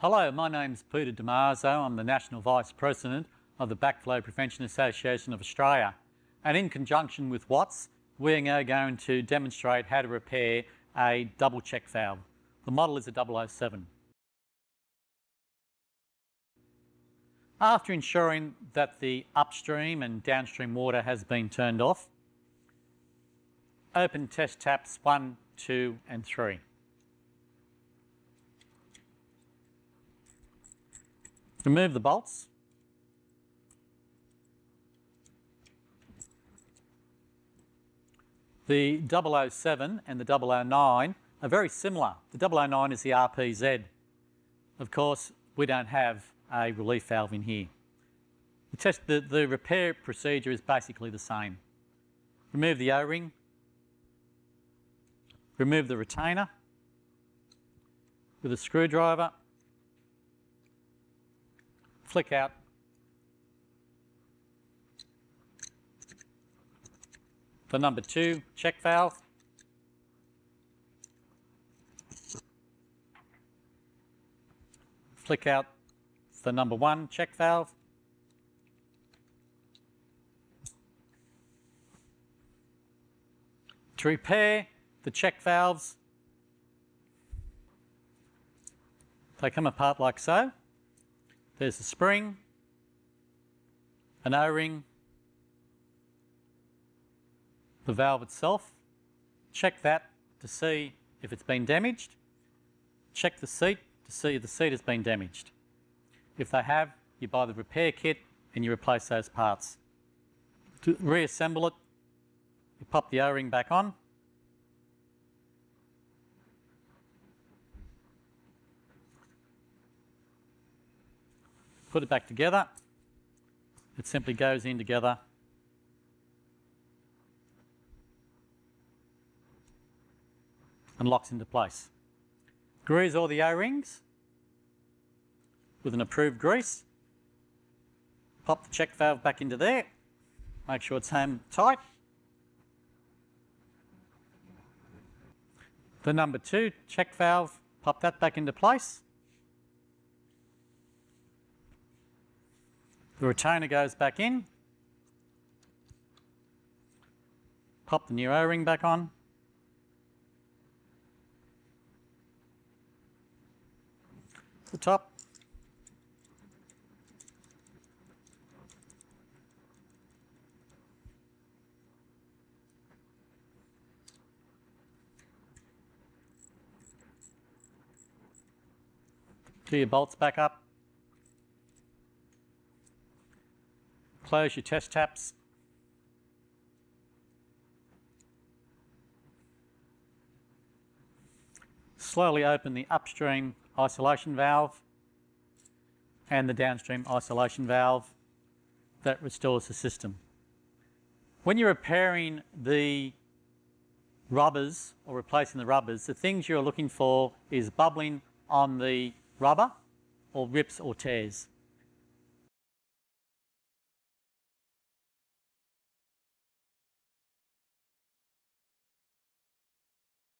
Hello, my name's Peter DiMarzo. I'm the National Vice President of the Backflow Prevention Association of Australia. And in conjunction with Watts, we're now going to demonstrate how to repair a double check valve. The model is a 007. After ensuring that the upstream and downstream water has been turned off, open test taps 1, 2 and 3. Remove the bolts. The 007 and the 009 are very similar. The 009 is the RPZ. Of course, we don't have a relief valve in here. The repair procedure is basically the same. Remove the O-ring. Remove the retainer with a screwdriver. Flick out the number 2 check valve. Flick out the number 1 check valve. To repair the check valves, they come apart like so. There's a spring, an O-ring, the valve itself. Check that to see if it's been damaged. Check the seat to see if the seat has been damaged. If they have, you buy the repair kit and you replace those parts. To reassemble it, you pop the O-ring back on. Put it back together. It simply goes in together. And locks into place. Grease all the O-rings with an approved grease. Pop the check valve back into there. Make sure it's home tight. The number 2 check valve, pop that back into place. The retainer goes back in. Pop the new O-ring back on. The top. Do your bolts back up. Close your test taps. Slowly open the upstream isolation valve and the downstream isolation valve. That restores the system. When you're repairing the rubbers or replacing the rubbers, the things you're looking for is bubbling on the rubber or rips or tears.